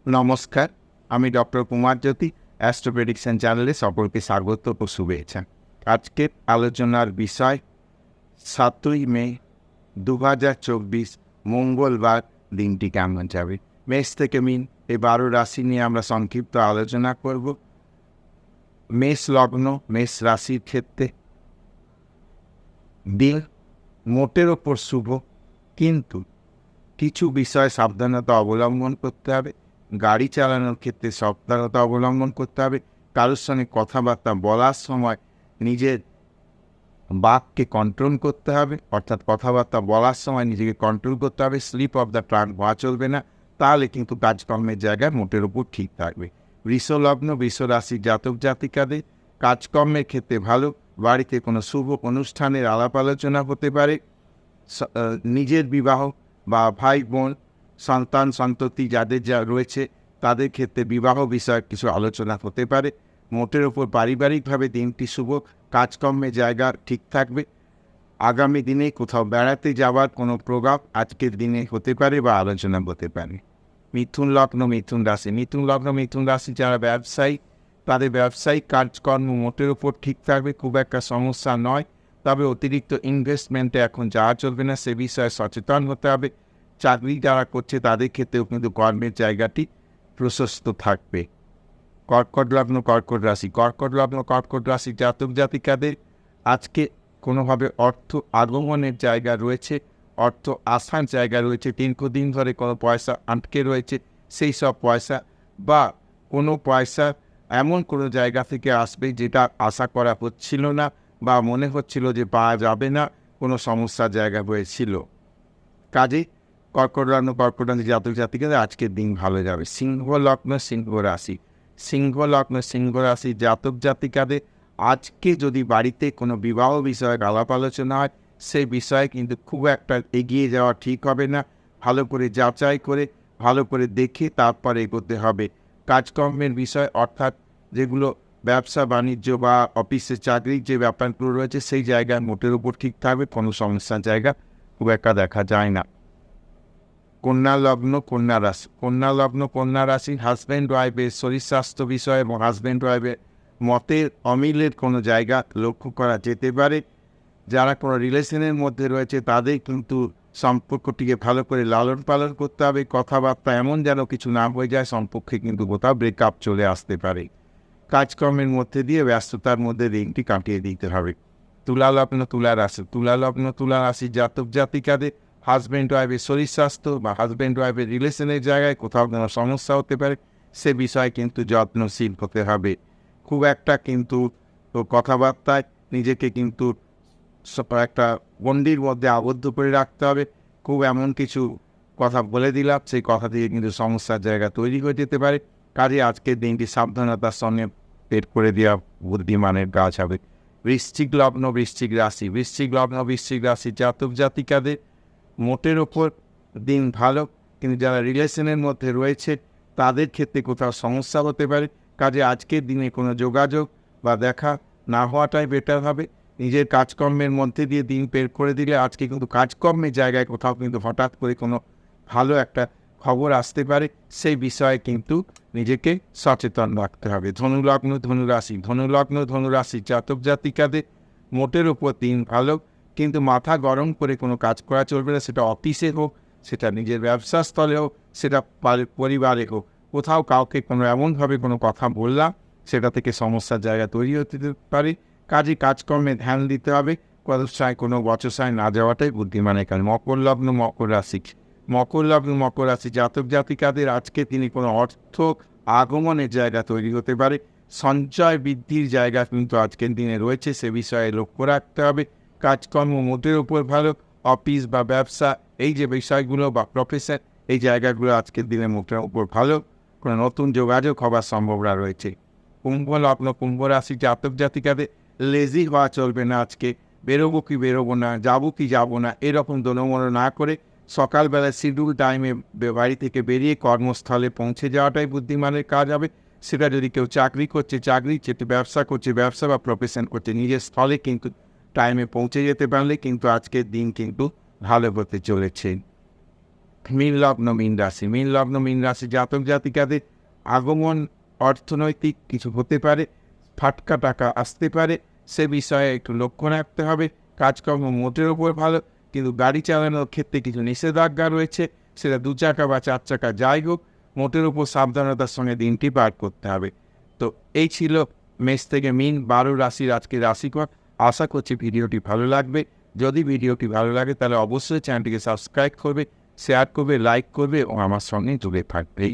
নমস্কার, আমি ডক্টর কুমার জ্যোতি, astro prediction চ্যানেলে সকলকে স্বাগত ও শুভেচ্ছা। আজকের আলোচনার বিষয় ৭ই মে ২০২৪ মঙ্গলবার দিনটি কেমন যাবে। মেষ থেকে মিন এই ১২ রাশি নিয়ে আমরা সংক্ষিপ্ত আলোচনা করব। মেষ লগ্ন, মেষ রাশির ক্ষেত্রে দিন মোটের ওপর শুভ, কিন্তু কিছু বিষয়ে সাবধানতা অবলম্বন করতে হবে। গাড়ি চালানোর ক্ষেত্রে সাবধানতা অবলম্বন করতে হবে। কারোর সঙ্গে কথাবার্তা বলার সময় নিজের বাককে কন্ট্রোল করতে হবে, অর্থাৎ কথাবার্তা বলার সময় নিজেকে কন্ট্রোল করতে হবে। স্লিপ অফ দ্য টাং হওয়া চলবে না, তাহলে কিন্তু কাজকর্মের জায়গায় মোটের উপর ঠিক থাকবে। বৃষ লগ্ন, বৃষ রাশির জাতক জাতিকাদের কাজকর্মের ক্ষেত্রে ভালো। বাড়িতে কোনো শুভ অনুষ্ঠানের আলাপ আলোচনা হতে পারে। নিজের বিবাহ বা ভাই বোন, সন্তান সন্ততি যাদের যা রয়েছে তাদের ক্ষেত্রে বিবাহ বিষয়ক কিছু আলোচনা হতে পারে। মোটের ওপর পারিবারিকভাবে দিনটি শুভ, কাজকর্মের জায়গা ঠিক থাকবে। আগামী দিনে কোথাও বেড়াতে যাওয়ার কোনো প্রভাব আজকের দিনে হতে পারে বা আলোচনা হতে পারে। মিথুন লগ্ন, মিথুন রাশি, মিথুন লগ্ন, মিথুন রাশি যারা ব্যবসায়ী, তাদের ব্যবসায়িক কাজকর্ম মোটের ওপর ঠিক থাকবে, খুব একটা সমস্যা নয়। তবে অতিরিক্ত ইনভেস্টমেন্টে এখন যাওয়া চলবে না, সে বিষয়ে সচেতন হতে হবে। চাকরি যারা করছে তাদের ক্ষেত্রেও কিন্তু কর্মের জায়গাটি প্রশস্ত থাকবে। কর্কট লগ্ন, কর্কট রাশি, কর্কট লগ্ন, কর্কট রাশি জাতক জাতিকাদের আজকে কোনোভাবে অর্থ আগমনের জায়গা রয়েছে, অর্থ আসার জায়গা রয়েছে। দীর্ঘদিন ধরে কোনো পয়সা আটকে রয়েছে, সেই সব পয়সা বা কোনো পয়সা এমন কোনো জায়গা থেকে আসবে যেটা আশা করা হচ্ছিল না বা মনে হচ্ছিল যে পাওয়া যাবে না, কোনো সমস্যার জায়গা হয়েছিল। কাজেই কর্কট লগ্ন, কর্কট রাশি জাতক জাতিকাদের আজকের দিন ভালো যাবে। সিংহ লগ্ন, সিংহ রাশি, সিংহ লগ্ন, সিংহ রাশি জাতক জাতিকাদের আজকে যদি বাড়িতে কোনো বিবাহ বিষয়ক আলাপ আলোচনা হয়, সেই বিষয়ে কিন্তু খুব একটা এগিয়ে যাওয়া ঠিক হবে না। ভালো করে যাচাই করে, ভালো করে দেখে তারপরে এগোতে হবে। কাজকর্মের বিষয়, অর্থাৎ যেগুলো ব্যবসা বাণিজ্য বা অফিসে চাকরির যে ব্যাপারগুলো রয়েছে সেই জায়গায় মোটের উপর ঠিক থাকবে, কোনো সমস্যার জায়গা খুব একটা দেখা যায় না। কন্যা লগ্ন, কন্যা রাশি, কন্যা লগ্ন, কন্যা রাশি হাজব্যান্ড ওয়াইফের শরীর স্বাস্থ্য বিষয়ে এবং হাজব্যান্ড ওয়াইফের মতের অমিলের কোনো জায়গা লক্ষ্য করা যেতে পারে। যারা কোনো রিলেশনের মধ্যে রয়েছে তাদের কিন্তু সম্পর্কটিকে ভালো করে লালন পালন করতে হবে। কথাবার্তা এমন যেন কিছু না হয়ে যায়, সম্পর্কে কিন্তু কোথাও ব্রেকআপ চলে আসতে পারে। কাজকর্মের মধ্যে দিয়ে ব্যস্ততার মধ্যে দিনটি কাটিয়ে দিতে হবে। তুলা লগ্ন, তুলা রাশি, তুলা লগ্ন, তুলা রাশি জাতক জাতিকাদের হাজব্যান্ড ওয়াইফের শরীর স্বাস্থ্য বা হাজব্যান্ড ওয়াইফের রিলেশনের জায়গায় কোথাও কোনো সমস্যা হতে পারে, সে বিষয়ে কিন্তু যত্নশীল হতে হবে। খুব একটা কিন্তু কথাবার্তায় নিজেকে কিন্তু একটা গণ্ডির মধ্যে আবদ্ধ করে রাখতে হবে। খুব এমন কিছু কথা বলে দিলাম, সেই কথা থেকে কিন্তু সমস্যার জায়গা তৈরি হয়ে যেতে পারে। কাজে আজকের দিনটি সাবধানতার সঙ্গে পেট করে দেওয়া বুদ্ধিমানের কাজ হবে। বৃশ্চিক লগ্ন, বৃশ্চিক রাশি, বৃশ্চিক লগ্ন, বৃশ্চিক রাশি জাতক জাতিকাদের মোটের ওপর দিন ভালো, কিন্তু যারা রিলেশনের মধ্যে রয়েছে তাদের ক্ষেত্রে কোথাও সমস্যা হতে পারে। কাজে আজকের দিনে কোনো যোগাযোগ বা দেখা না হওয়াটাই বেটার হবে। নিজের কাজকর্মের মধ্যে দিয়ে দিন বের করে দিলে আজকে কিন্তু কাজকর্মের জায়গায় কোথাও কিন্তু হঠাৎ করে কোনো ভালো একটা খবর আসতে পারে, সেই বিষয়ে কিন্তু নিজেকে সচেতন রাখতে হবে। ধনুলগ্ন, ধনুরাশি, ধনুলগ্ন, ধনুরাশি জাতক জাতিকাদের মোটের উপর দিন ভালো, কিন্তু মাথা গরম করে কোনো কাজ করা চলবে না। সেটা অফিসে হোক, সেটা নিজের ব্যবসা স্থলে হোক, সেটা পরিবারে হোক, কোথাও কাউকে কোনো এমনভাবে কোনো কথা বললাম সেটা থেকে সমস্যার জায়গা তৈরি হতে পারে। কাজে কাজকর্মে ধ্যান দিতে হবে, কথায় কোনো বচসায় না যাওয়াটাই বুদ্ধিমানের কাজ। মকর লগ্ন, মকর রাশি, মকর লগ্ন, মকর রাশি জাতক জাতিকাদের আজকে তিনি কোনো অর্থ আগমনের জায়গা তৈরি হতে পারে। সঞ্চয় বৃদ্ধির জায়গা কিন্তু আজকের দিনে রয়েছে, সে বিষয়ে লক্ষ্য রাখতে হবে। কাজকর্ম মোটের উপর ভালো, অফিস বা ব্যবসা এই যে বিষয়গুলো বা প্রফেশন, এই জায়গাগুলো আজকের দিনে মোটের উপর ভালো। কোনো নতুন যোগাযোগ হবার সম্ভাবনা রয়েছে। কুম্ভ লগ্ন, কুম্ভ রাশি জাতক জাতিকাদের লেজি হওয়া চলবে না। আজকে বেরোবো কি বেরোবো না, যাবো কি যাবো না, এরকম দোনোমনো না করে সকালবেলা শিডিউল টাইমে বাড়ি থেকে বেরিয়ে কর্মস্থলে পৌঁছে যাওয়াটাই বুদ্ধিমানের কাজ হবে। সেটা যদি কেউ চাকরি করছে চাকরি, যেটা ব্যবসা করছে ব্যবসা বা প্রফেশন করছে নিজের স্থলে কিন্তু টাইমে পৌঁছে যেতে পারলে কিন্তু আজকের দিন কিন্তু ভালো হতে চলেছে। মীন লগ্ন মীন রাশি, মীন লগ্ন মীন রাশি জাতক জাতিকাদের আগমন অর্থনৈতিক কিছু হতে পারে, ফাটকা টাকা আসতে পারে, সে বিষয়ে একটু লক্ষ্য রাখতে হবে। কাজকর্ম মোটের ওপর ভালো, কিন্তু গাড়ি চালানোর ক্ষেত্রে কিছু নিষেধাজ্ঞা রয়েছে, সেটা 2 চাকা বা 4 চাকা যাই হোক, মোটের ওপর সাবধানতার সঙ্গে দিনটি পার করতে হবে। তো এই ছিল মেষ থেকে মীন 12 রাশির আজকে রাশিফল। আশা করছি ভিডিওটি ভালো লাগবে। যদি ভিডিওটি ভালো লাগে তাহলে অবশ্যই চ্যানেলটিকে সাবস্ক্রাইব করবে, শেয়ার করবে, লাইক করবে ও আমার সঙ্গে জুড়ে থাকবে।